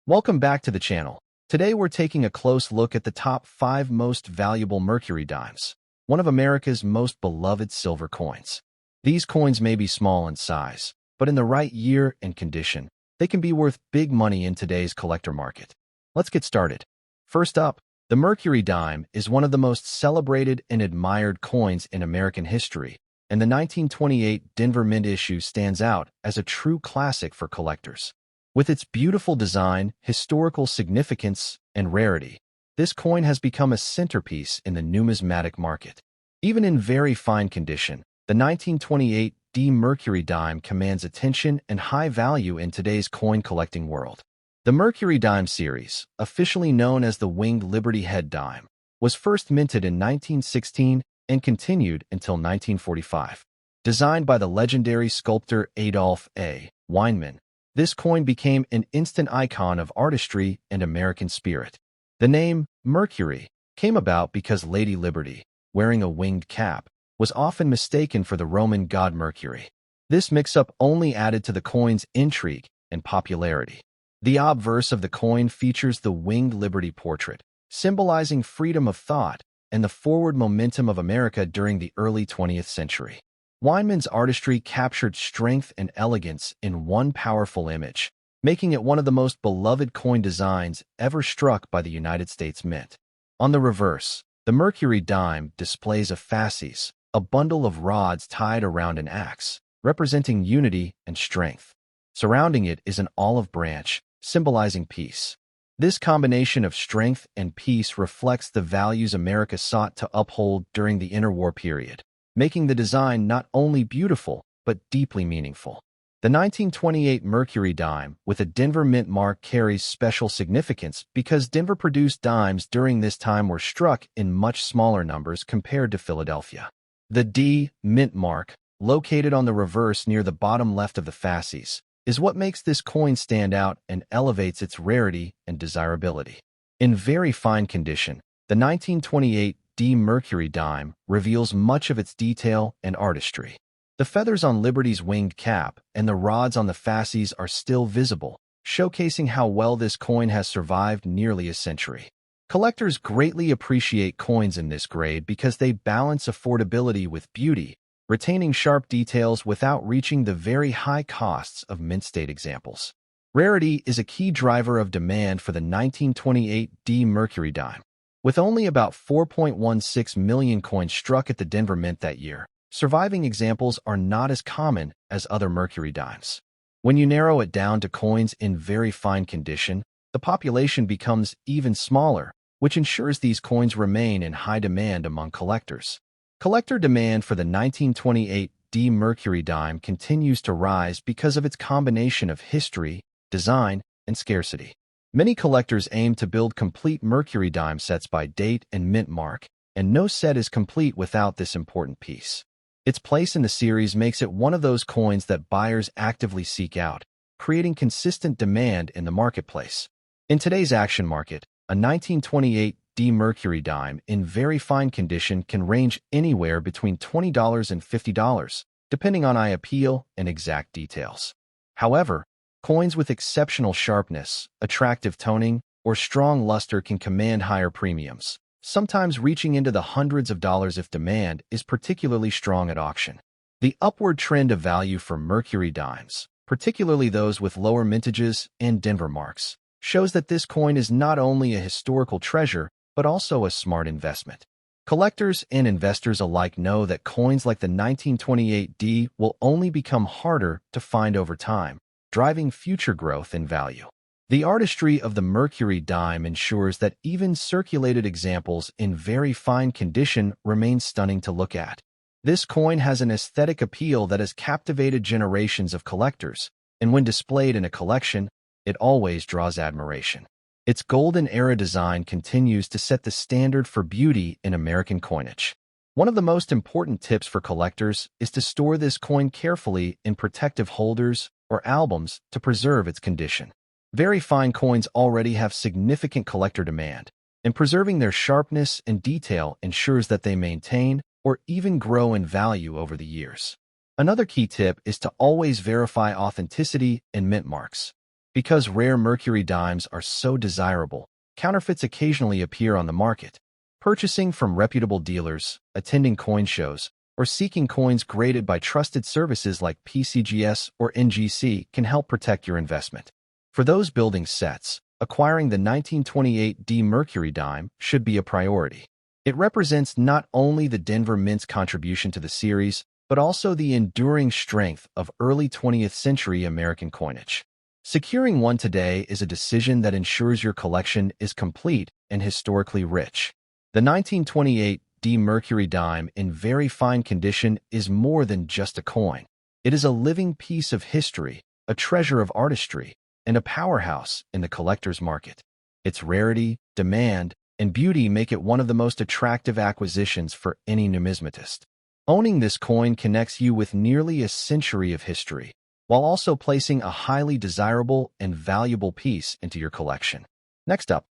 Welcome back to the channel. Today we're taking a close look at the top 5 most valuable Mercury dimes, one of America's most beloved silver coins. These coins may be small in size, but in the right year and condition, they can be worth big money in today's collector market. Let's get started. First up, the Mercury dime is one of the most celebrated and admired coins in American history, and the 1928 Denver Mint issue stands out as a true classic for collectors. With its beautiful design, historical significance, and rarity, this coin has become a centerpiece in the numismatic market. Even in very fine condition, the 1928 Mercury dime commands attention and high value in today's coin collecting world. The Mercury dime series, officially known as the Winged Liberty Head dime, was first minted in 1916 and continued until 1945. Designed by the legendary sculptor Adolph A. Weinman, this coin became an instant icon of artistry and American spirit. The name Mercury came about because Lady Liberty, wearing a winged cap, was often mistaken for the Roman god Mercury. This mix-up only added to the coin's intrigue and popularity. The obverse of the coin features the Winged Liberty portrait, symbolizing freedom of thought and the forward momentum of America during the early 20th century. Weinman's artistry captured strength and elegance in one powerful image, making it one of the most beloved coin designs ever struck by the United States Mint. On the reverse, the Mercury dime displays a fasces, a bundle of rods tied around an axe, representing unity and strength. Surrounding it is an olive branch, symbolizing peace. This combination of strength and peace reflects the values America sought to uphold during the interwar period, making the design not only beautiful, but deeply meaningful. The 1928 Mercury dime with a Denver Mint mark carries special significance because Denver produced dimes during this time were struck in much smaller numbers compared to Philadelphia. The D Mint mark, located on the reverse near the bottom left of the fasces, is what makes this coin stand out and elevates its rarity and desirability. In very fine condition, the 1928 Mercury dime reveals much of its detail and artistry. The feathers on Liberty's winged cap and the rods on the fasces are still visible, showcasing how well this coin has survived nearly a century. Collectors greatly appreciate coins in this grade because they balance affordability with beauty, retaining sharp details without reaching the very high costs of mint state examples. Rarity is a key driver of demand for the 1928 Mercury dime. With only about 4.16 million coins struck at the Denver Mint that year, surviving examples are not as common as other Mercury dimes. When you narrow it down to coins in very fine condition, the population becomes even smaller, which ensures these coins remain in high demand among collectors. Collector demand for the 1928 Mercury dime continues to rise because of its combination of history, design, and scarcity. Many collectors aim to build complete Mercury dime sets by date and mint mark, and no set is complete without this important piece. Its place in the series makes it one of those coins that buyers actively seek out, creating consistent demand in the marketplace. In today's action market, a 1928 Mercury dime in very fine condition can range anywhere between $20 and $50, depending on eye appeal and exact details. However, coins with exceptional sharpness, attractive toning, or strong luster can command higher premiums, sometimes reaching into the hundreds of dollars if demand is particularly strong at auction. The upward trend of value for Mercury dimes, particularly those with lower mintages and Denver marks, shows that this coin is not only a historical treasure, but also a smart investment. Collectors and investors alike know that coins like the 1928 will only become harder to find over time, driving future growth in value. The artistry of the Mercury dime ensures that even circulated examples in very fine condition remain stunning to look at. This coin has an aesthetic appeal that has captivated generations of collectors, and when displayed in a collection, it always draws admiration. Its golden era design continues to set the standard for beauty in American coinage. One of the most important tips for collectors is to store this coin carefully in protective holders or albums to preserve its condition. Very fine coins already have significant collector demand, and preserving their sharpness and detail ensures that they maintain or even grow in value over the years. Another key tip is to always verify authenticity and mint marks. Because rare Mercury dimes are so desirable, counterfeits occasionally appear on the market. Purchasing from reputable dealers, attending coin shows, or seeking coins graded by trusted services like PCGS or NGC can help protect your investment. For those building sets, acquiring the 1928 D Mercury dime should be a priority. It represents not only the Denver Mint's contribution to the series, but also the enduring strength of early 20th century American coinage. Securing one today is a decision that ensures your collection is complete and historically rich. The 1928 D Mercury dime in very fine condition is more than just a coin. It is a living piece of history, a treasure of artistry, and a powerhouse in the collector's market. Its rarity, demand, and beauty make it one of the most attractive acquisitions for any numismatist. Owning this coin connects you with nearly a century of history, while also placing a highly desirable and valuable piece into your collection. Next up,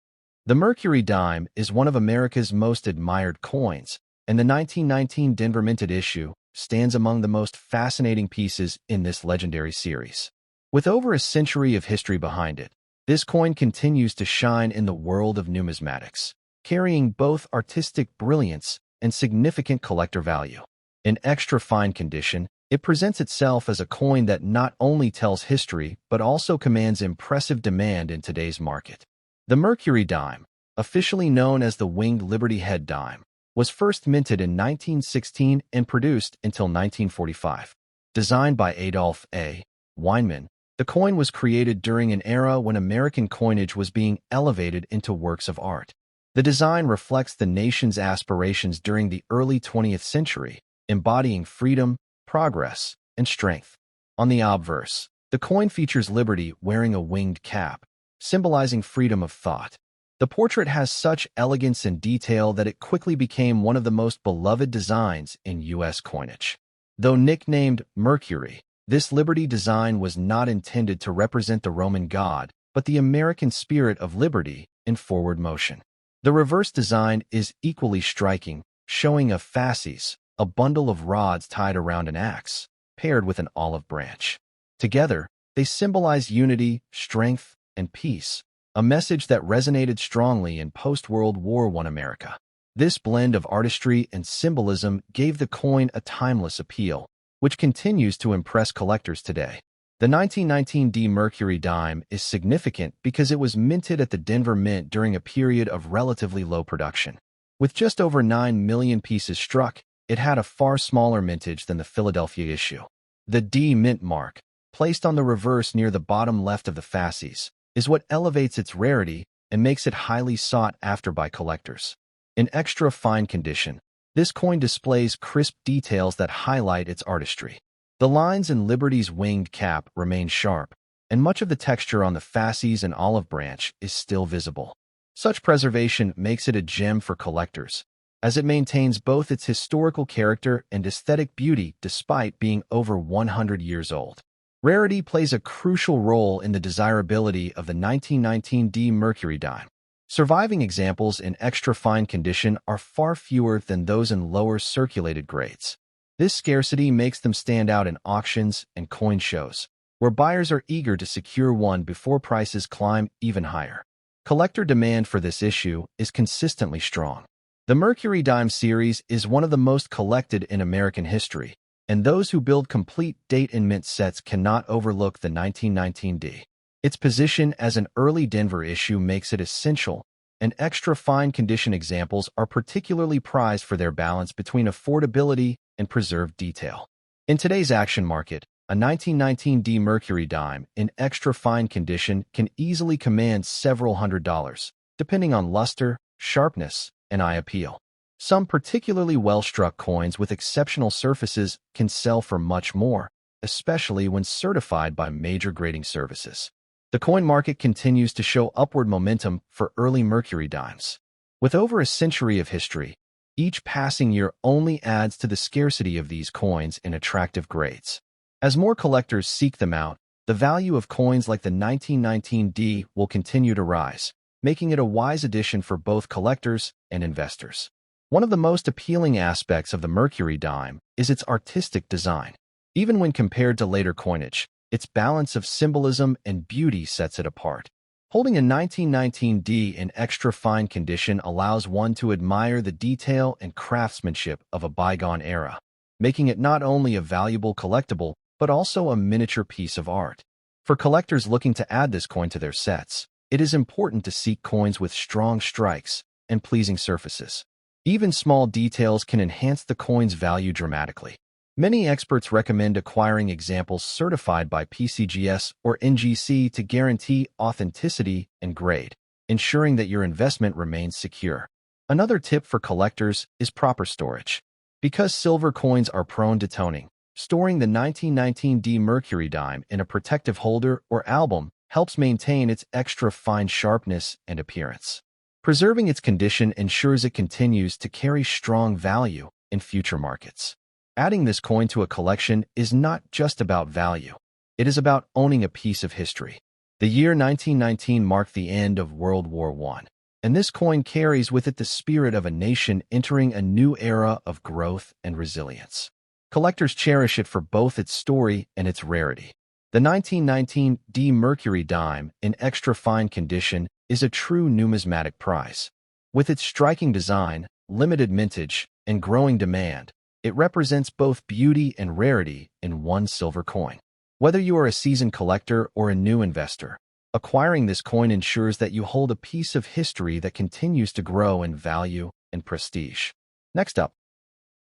the Mercury dime is one of America's most admired coins, and the 1919 Denver Minted issue stands among the most fascinating pieces in this legendary series. With over a century of history behind it, this coin continues to shine in the world of numismatics, carrying both artistic brilliance and significant collector value. In extra fine condition, it presents itself as a coin that not only tells history but also commands impressive demand in today's market. The Mercury dime, officially known as the Winged Liberty Head dime, was first minted in 1916 and produced until 1945. Designed by Adolph A. Weinman, the coin was created during an era when American coinage was being elevated into works of art. The design reflects the nation's aspirations during the early 20th century, embodying freedom, progress, and strength. On the obverse, the coin features Liberty wearing a winged cap, symbolizing freedom of thought. The portrait has such elegance and detail that it quickly became one of the most beloved designs in U.S. coinage. Though nicknamed Mercury, this Liberty design was not intended to represent the Roman god, but the American spirit of liberty in forward motion. The reverse design is equally striking, showing a fasces, a bundle of rods tied around an axe, paired with an olive branch. Together, they symbolize unity, strength, and peace, a message that resonated strongly in post-World War I America. This blend of artistry and symbolism gave the coin a timeless appeal, which continues to impress collectors today. The 1919 D Mercury dime is significant because it was minted at the Denver Mint during a period of relatively low production. With just over 9 million pieces struck, it had a far smaller mintage than the Philadelphia issue. The D Mint mark, placed on the reverse near the bottom left of the fasces, is what elevates its rarity and makes it highly sought after by collectors. In extra fine condition, this coin displays crisp details that highlight its artistry. The lines in Liberty's winged cap remain sharp, and much of the texture on the fasces and olive branch is still visible. Such preservation makes it a gem for collectors, as it maintains both its historical character and aesthetic beauty despite being over 100 years old. Rarity plays a crucial role in the desirability of the 1919 D Mercury dime. Surviving examples in extra fine condition are far fewer than those in lower circulated grades. This scarcity makes them stand out in auctions and coin shows, where buyers are eager to secure one before prices climb even higher. Collector demand for this issue is consistently strong. The Mercury dime series is one of the most collected in American history, and those who build complete date and mint sets cannot overlook the 1919 D. Its position as an early Denver issue makes it essential, and extra fine condition examples are particularly prized for their balance between affordability and preserved detail. In today's action market, a 1919 D Mercury dime in extra fine condition can easily command several $100s, depending on luster, sharpness, and eye appeal. Some particularly well-struck coins with exceptional surfaces can sell for much more, especially when certified by major grading services. The coin market continues to show upward momentum for early Mercury dimes. With over a century of history, each passing year only adds to the scarcity of these coins in attractive grades. As more collectors seek them out, the value of coins like the 1919 D will continue to rise, making it a wise addition for both collectors and investors. One of the most appealing aspects of the Mercury dime is its artistic design. Even when compared to later coinage, Its balance of symbolism and beauty sets it apart. Holding a 1919D in extra fine condition allows one to admire the detail and craftsmanship of a bygone era, making it not only a valuable collectible, but also a miniature piece of art. For collectors looking to add this coin to their sets, it is important to seek coins with strong strikes and pleasing surfaces. Even small details can enhance the coin's value dramatically. Many experts recommend acquiring examples certified by PCGS or NGC to guarantee authenticity and grade, ensuring that your investment remains secure. Another tip for collectors is proper storage. Because silver coins are prone to toning, storing the 1919D Mercury dime in a protective holder or album helps maintain its extra fine sharpness and appearance. Preserving its condition ensures it continues to carry strong value in future markets. Adding this coin to a collection is not just about value. It is about owning a piece of history. The year 1919 marked the end of World War I, and this coin carries with it the spirit of a nation entering a new era of growth and resilience. Collectors cherish it for both its story and its rarity. The 1919D Mercury dime, in extra fine condition, is a true numismatic prize. With its striking design, limited mintage, and growing demand, it represents both beauty and rarity in one silver coin. Whether you are a seasoned collector or a new investor, acquiring this coin ensures that you hold a piece of history that continues to grow in value and prestige. Next up,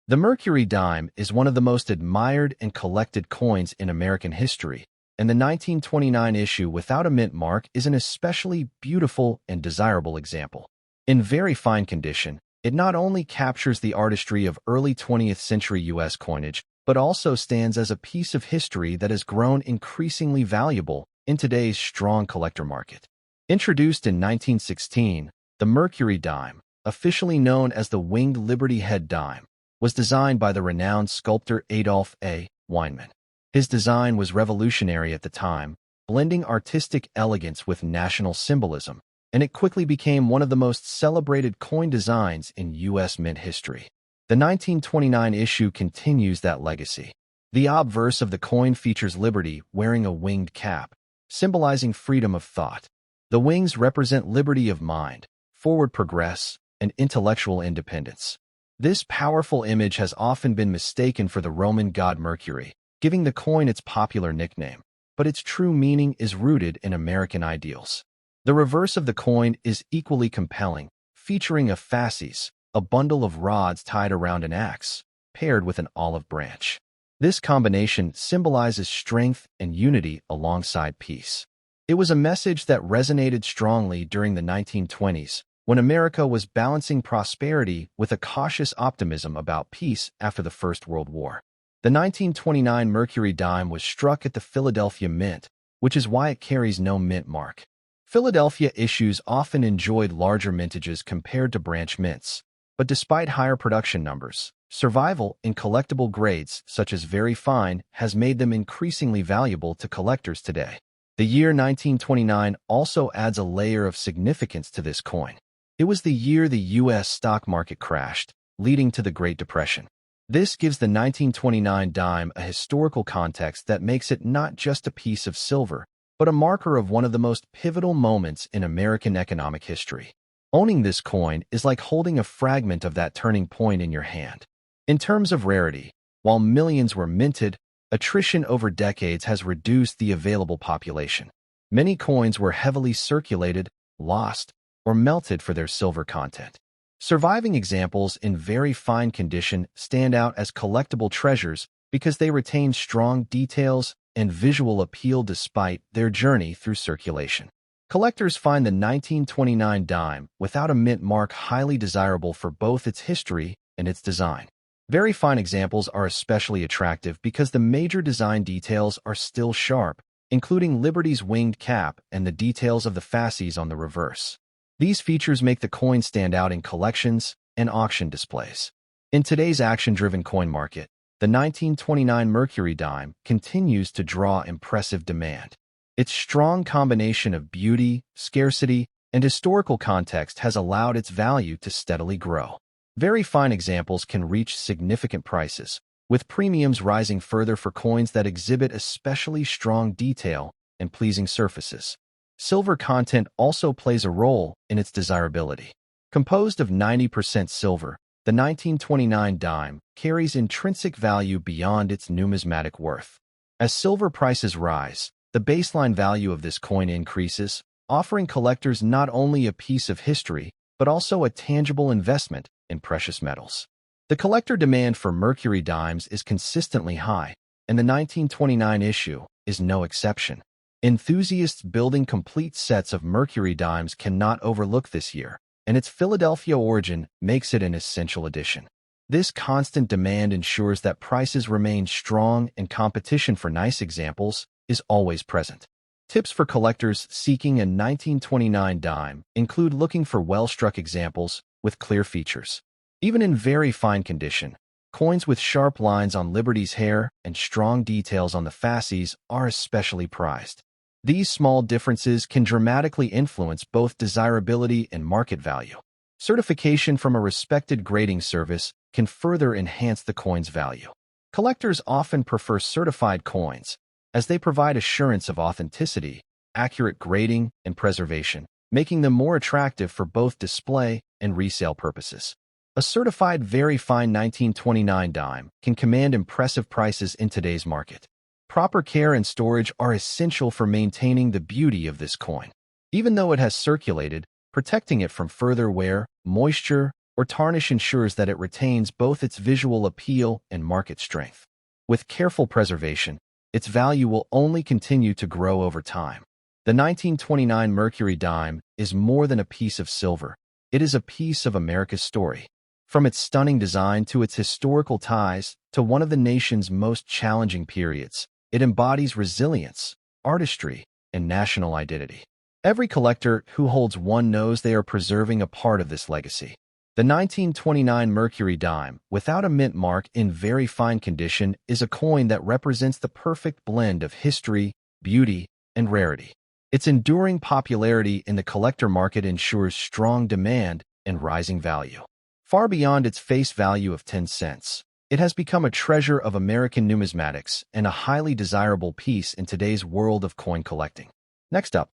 the Mercury dime is one of the most admired and collected coins in American history, and the 1929 issue without a mint mark is an especially beautiful and desirable example. In very fine condition, it not only captures the artistry of early 20th century U.S. coinage, but also stands as a piece of history that has grown increasingly valuable in today's strong collector market. Introduced in 1916, the Mercury dime, officially known as the Winged Liberty Head dime, was designed by the renowned sculptor Adolf A. Weinman. His design was revolutionary at the time, blending artistic elegance with national symbolism, and it quickly became one of the most celebrated coin designs in U.S. mint history. The 1929 issue continues that legacy. The obverse of the coin features Liberty wearing a winged cap, symbolizing freedom of thought. The wings represent liberty of mind, forward progress, and intellectual independence. This powerful image has often been mistaken for the Roman god Mercury, giving the coin its popular nickname, but its true meaning is rooted in American ideals. The reverse of the coin is equally compelling, featuring a fasces, a bundle of rods tied around an axe, paired with an olive branch. This combination symbolizes strength and unity alongside peace. It was a message that resonated strongly during the 1920s, when America was balancing prosperity with a cautious optimism about peace after the First World War. The 1929 Mercury dime was struck at the Philadelphia Mint, which is why it carries no mint mark. Philadelphia issues often enjoyed larger mintages compared to branch mints, but despite higher production numbers, survival in collectible grades such as very fine has made them increasingly valuable to collectors today. The year 1929 also adds a layer of significance to this coin. It was the year the U.S. stock market crashed, leading to the Great Depression. This gives the 1929 dime a historical context that makes it not just a piece of silver, but a marker of one of the most pivotal moments in American economic history. Owning this coin is like holding a fragment of that turning point in your hand. In terms of rarity, while millions were minted, attrition over decades has reduced the available population. Many coins were heavily circulated, lost, or melted for their silver content. Surviving examples in very fine condition stand out as collectible treasures because they retain strong details and visual appeal despite their journey through circulation. Collectors find the 1929 dime without a mint mark highly desirable for both its history and its design. Very fine examples are especially attractive because the major design details are still sharp, including Liberty's winged cap and the details of the fasces on the reverse. These features make the coin stand out in collections and auction displays. In today's action-driven coin market, the 1929 Mercury dime continues to draw impressive demand. Its strong combination of beauty, scarcity, and historical context has allowed its value to steadily grow. Very fine examples can reach significant prices, with premiums rising further for coins that exhibit especially strong detail and pleasing surfaces. Silver content also plays a role in its desirability. Composed of 90% silver, the 1929 dime carries intrinsic value beyond its numismatic worth. As silver prices rise, the baseline value of this coin increases, offering collectors not only a piece of history, but also a tangible investment in precious metals. The collector demand for Mercury dimes is consistently high, and the 1929 issue is no exception. Enthusiasts building complete sets of Mercury dimes cannot overlook this year, and its Philadelphia origin makes it an essential addition. This constant demand ensures that prices remain strong and competition for nice examples is always present. Tips for collectors seeking a 1929 dime include looking for well-struck examples with clear features. Even in very fine condition, coins with sharp lines on Liberty's hair and strong details on the fasces are especially prized. These small differences can dramatically influence both desirability and market value. Certification from a respected grading service can further enhance the coin's value. Collectors often prefer certified coins, as they provide assurance of authenticity, accurate grading, and preservation, making them more attractive for both display and resale purposes. A certified very fine 1929 dime can command impressive prices in today's market. Proper care and storage are essential for maintaining the beauty of this coin. Even though it has circulated, protecting it from further wear, moisture, or tarnish ensures that it retains both its visual appeal and market strength. With careful preservation, its value will only continue to grow over time. The 1929 Mercury dime is more than a piece of silver. It is a piece of America's story. From its stunning design to its historical ties to one of the nation's most challenging periods, it embodies resilience, artistry, and national identity. Every collector who holds one knows they are preserving a part of this legacy. The 1929 Mercury dime, without a mint mark in very fine condition, is a coin that represents the perfect blend of history, beauty, and rarity. Its enduring popularity in the collector market ensures strong demand and rising value. Far beyond its face value of 10 cents, it has become a treasure of American numismatics and a highly desirable piece in today's world of coin collecting. Next up,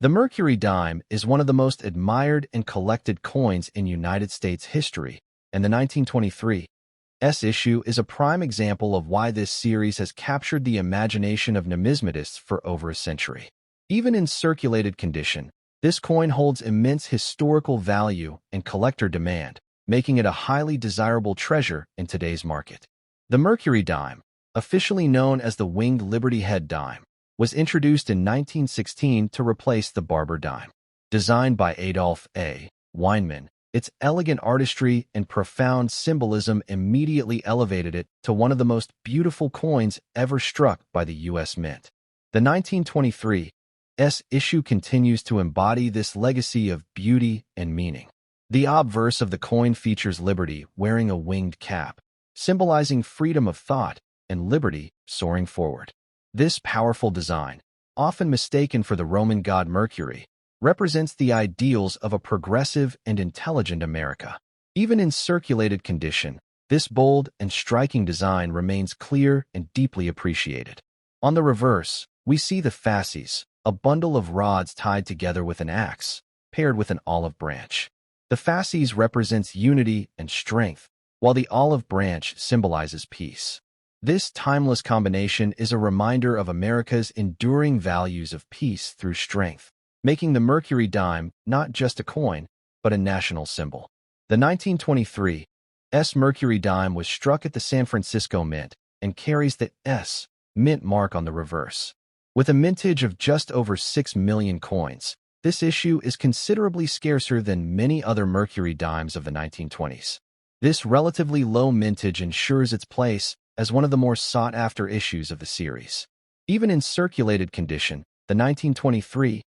the Mercury dime is one of the most admired and collected coins in United States history, and the 1923 issue is a prime example of why this series has captured the imagination of numismatists for over a century. Even in circulated condition, this coin holds immense historical value and collector demand, making it a highly desirable treasure in today's market. The Mercury dime, officially known as the Winged Liberty Head dime, was introduced in 1916 to replace the Barber dime. Designed by Adolph A. Weinman, its elegant artistry and profound symbolism immediately elevated it to one of the most beautiful coins ever struck by the U.S. Mint. The 1923 issue continues to embody this legacy of beauty and meaning. The obverse of the coin features Liberty wearing a winged cap, symbolizing freedom of thought and liberty soaring forward. This powerful design, often mistaken for the Roman god Mercury, represents the ideals of a progressive and intelligent America. Even in circulated condition, this bold and striking design remains clear and deeply appreciated. On the reverse, we see the fasces, a bundle of rods tied together with an axe, paired with an olive branch. The fasces represents unity and strength, while the olive branch symbolizes peace. This timeless combination is a reminder of America's enduring values of peace through strength, making the Mercury dime not just a coin, but a national symbol. The 1923 Mercury dime was struck at the San Francisco Mint and carries the S mint mark on the reverse. With a mintage of just over 6 million coins, this issue is considerably scarcer than many other Mercury dimes of the 1920s. This relatively low mintage ensures its place as one of the more sought-after issues of the series. Even in circulated condition, the 1923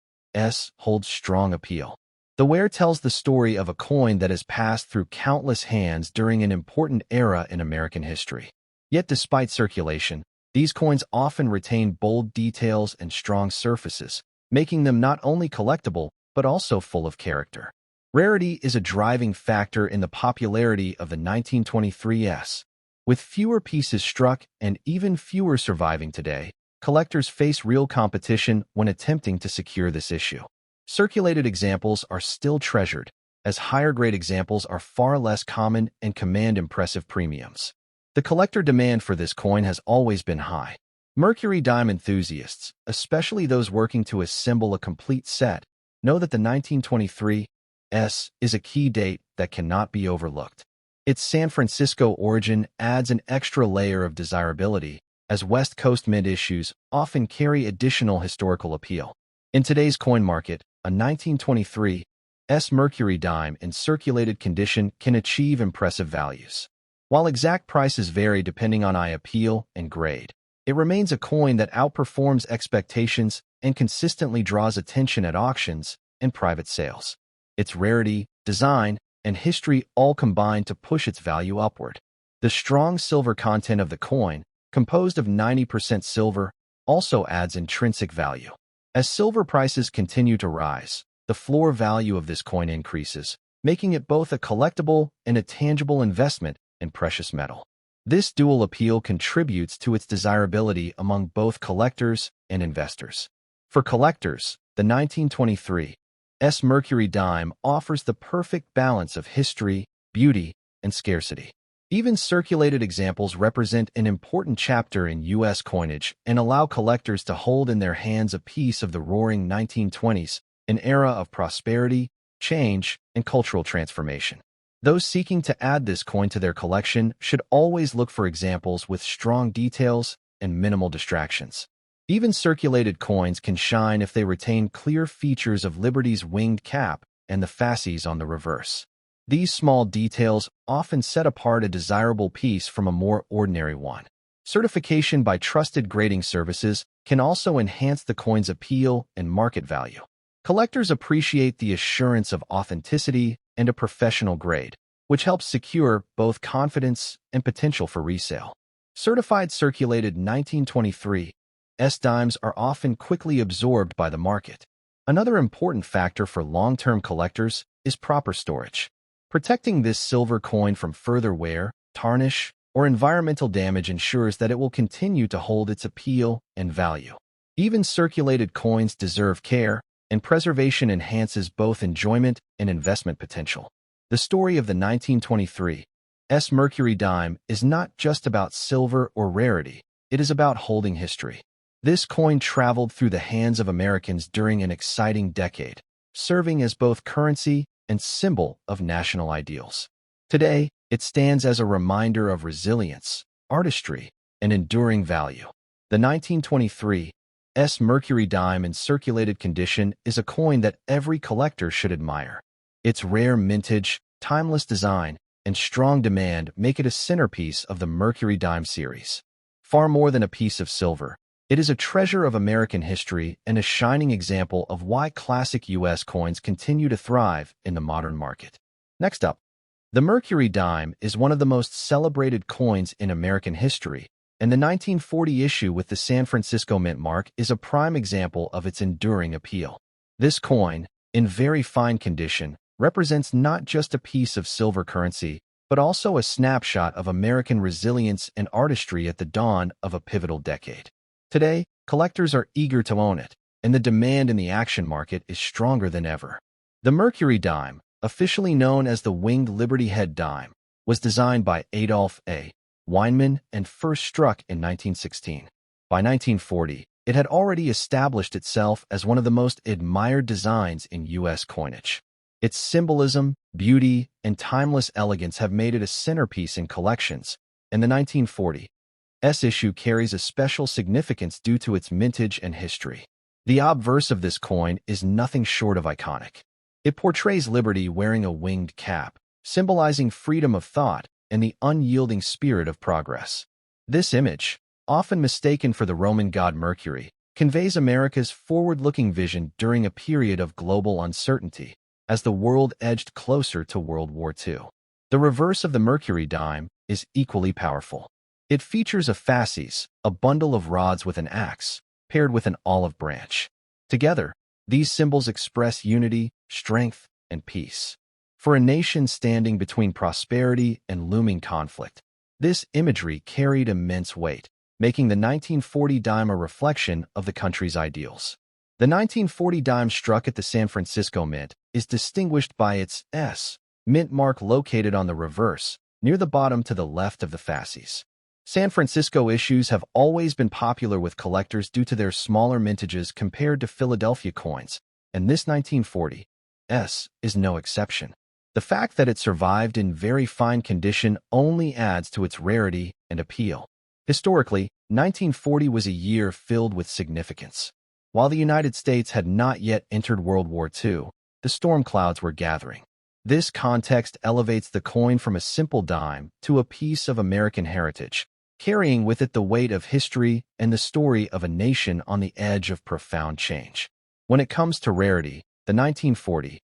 holds strong appeal. The wear tells the story of a coin that has passed through countless hands during an important era in American history. Yet despite circulation, these coins often retain bold details and strong surfaces, making them not only collectible, but also full of character. Rarity is a driving factor in the popularity of the 1923 With fewer pieces struck and even fewer surviving today, collectors face real competition when attempting to secure this issue. Circulated examples are still treasured, as higher-grade examples are far less common and command impressive premiums. The collector demand for this coin has always been high. Mercury dime enthusiasts, especially those working to assemble a complete set, know that the 1923 S is a key date that cannot be overlooked. Its San Francisco origin adds an extra layer of desirability, as West Coast mint issues often carry additional historical appeal. In today's coin market, a 1923 S Mercury dime in circulated condition can achieve impressive values. While exact prices vary depending on eye appeal and grade, it remains a coin that outperforms expectations and consistently draws attention at auctions and private sales. Its rarity, design, and history all combine to push its value upward. The strong silver content of the coin, composed of 90% silver, also adds intrinsic value. As silver prices continue to rise, the floor value of this coin increases, making it both a collectible and a tangible investment in precious metal. This dual appeal contributes to its desirability among both collectors and investors. For collectors, the 1923 S Mercury dime offers the perfect balance of history, beauty, and scarcity. Even circulated examples represent an important chapter in U.S. coinage and allow collectors to hold in their hands a piece of the roaring 1920s, an era of prosperity, change, and cultural transformation. Those seeking to add this coin to their collection should always look for examples with strong details and minimal distractions. Even circulated coins can shine if they retain clear features of Liberty's winged cap and the fasces on the reverse. These small details often set apart a desirable piece from a more ordinary one. Certification by trusted grading services can also enhance the coin's appeal and market value. Collectors appreciate the assurance of authenticity and a professional grade, which helps secure both confidence and potential for resale. Certified circulated 1923 S dimes are often quickly absorbed by the market. Another important factor for long-term collectors is proper storage. Protecting this silver coin from further wear, tarnish, or environmental damage ensures that it will continue to hold its appeal and value. Even circulated coins deserve care, and preservation enhances both enjoyment and investment potential. The story of the 1923 S Mercury dime is not just about silver or rarity, it is about holding history. This coin traveled through the hands of Americans during an exciting decade, serving as both currency and symbol of national ideals. Today, it stands as a reminder of resilience, artistry, and enduring value. The 1923 S Mercury dime in circulated condition is a coin that every collector should admire. Its rare mintage, timeless design, and strong demand make it a centerpiece of the Mercury dime series. Far more than a piece of silver, it is a treasure of American history and a shining example of why classic U.S. coins continue to thrive in the modern market. Next up, the Mercury dime is one of the most celebrated coins in American history, and the 1940 issue with the San Francisco Mint mark is a prime example of its enduring appeal. This coin, in very fine condition, represents not just a piece of silver currency, but also a snapshot of American resilience and artistry at the dawn of a pivotal decade. Today, collectors are eager to own it, and the demand in the action market is stronger than ever. The Mercury dime, officially known as the Winged Liberty Head dime, was designed by Adolph A. Weinman and first struck in 1916. By 1940, it had already established itself as one of the most admired designs in U.S. coinage. Its symbolism, beauty, and timeless elegance have made it a centerpiece in collections, and the 1940 S issue carries a special significance due to its mintage and history. The obverse of this coin is nothing short of iconic. It portrays Liberty wearing a winged cap, symbolizing freedom of thought and the unyielding spirit of progress. This image, often mistaken for the Roman god Mercury, conveys America's forward-looking vision during a period of global uncertainty, as the world edged closer to World War II. The reverse of the Mercury dime is equally powerful. It features a fasces, a bundle of rods with an axe, paired with an olive branch. Together, these symbols express unity, strength, and peace. For a nation standing between prosperity and looming conflict, This imagery carried immense weight, making the 1940 dime a reflection of the country's ideals. The 1940 dime struck at the San Francisco Mint is distinguished by its S mint mark located on the reverse, near the bottom to the left of the fasces. San Francisco issues have always been popular with collectors due to their smaller mintages compared to Philadelphia coins, and this 1940 S is no exception. The fact that it survived in very fine condition only adds to its rarity and appeal. Historically, 1940 was a year filled with significance. While the United States had not yet entered World War II, the storm clouds were gathering. This context elevates the coin from a simple dime to a piece of American heritage, carrying with it the weight of history and the story of a nation on the edge of profound change. When it comes to rarity, the 1940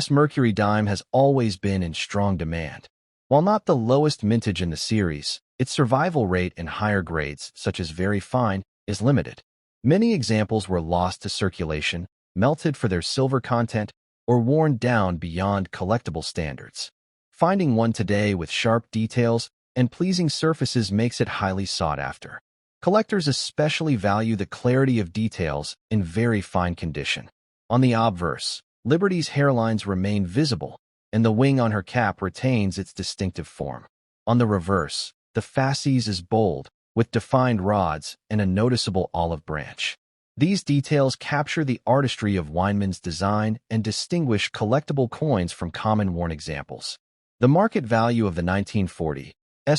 Mercury dime has always been in strong demand. While not the lowest mintage in the series, its survival rate in higher grades, such as very fine, is limited. Many examples were lost to circulation, melted for their silver content, or worn down beyond collectible standards. Finding one today with sharp details and pleasing surfaces makes it highly sought after. Collectors especially value the clarity of details in very fine condition. On the obverse, Liberty's hairlines remain visible, and the wing on her cap retains its distinctive form. On the reverse, the fasces is bold, with defined rods and a noticeable olive branch. These details capture the artistry of Weinmann's design and distinguish collectible coins from common worn examples. The market value of the 1940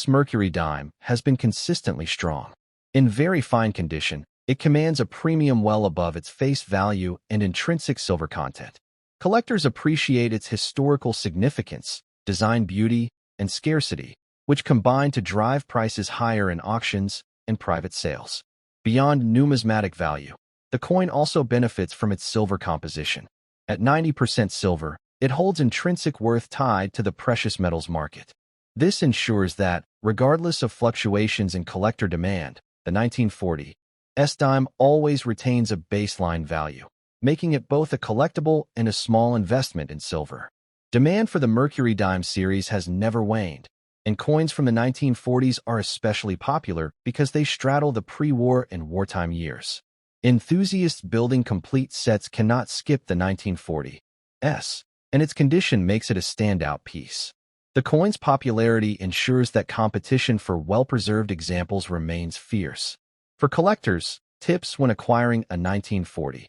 Mercury dime has been consistently strong. In very fine condition, it commands a premium well above its face value and intrinsic silver content. Collectors appreciate its historical significance, design beauty, and scarcity, which combine to drive prices higher in auctions and private sales. Beyond numismatic value, the coin also benefits from its silver composition. At 90% silver, it holds intrinsic worth tied to the precious metals market. This ensures that, regardless of fluctuations in collector demand, the 1940 dime always retains a baseline value, making it both a collectible and a small investment in silver. Demand for the Mercury dime series has never waned, and coins from the 1940s are especially popular because they straddle the pre-war and wartime years. Enthusiasts building complete sets cannot skip the 1940 and its condition makes it a standout piece. The coin's popularity ensures that competition for well-preserved examples remains fierce. For collectors, tips when acquiring a 1940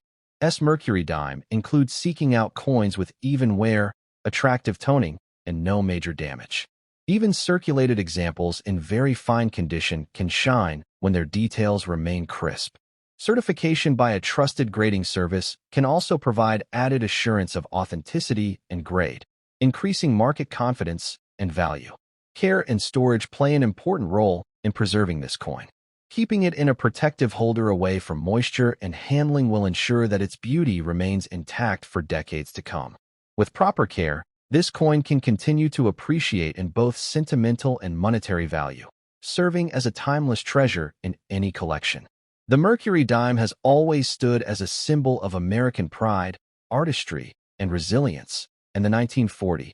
Mercury dime include seeking out coins with even wear, attractive toning, and no major damage. Even circulated examples in very fine condition can shine when their details remain crisp. Certification by a trusted grading service can also provide added assurance of authenticity and grade, increasing market confidence and value. Care and storage play an important role in preserving this coin. Keeping it in a protective holder away from moisture and handling will ensure that its beauty remains intact for decades to come. With proper care, this coin can continue to appreciate in both sentimental and monetary value, serving as a timeless treasure in any collection. The Mercury dime has always stood as a symbol of American pride, artistry, and resilience, and the 1940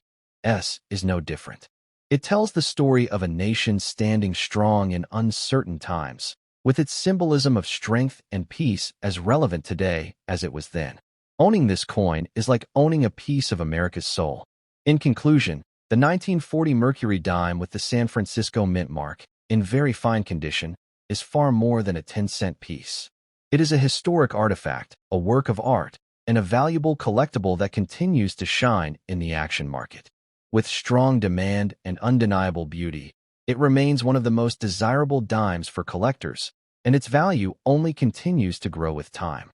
is no different. It tells the story of a nation standing strong in uncertain times, with its symbolism of strength and peace as relevant today as it was then. Owning this coin is like owning a piece of America's soul. In conclusion, the 1940 Mercury dime with the San Francisco Mint mark, in very fine condition, is far more than a 10-cent piece. It is a historic artifact, a work of art, and a valuable collectible that continues to shine in the action market. With strong demand and undeniable beauty, it remains one of the most desirable dimes for collectors, and its value only continues to grow with time.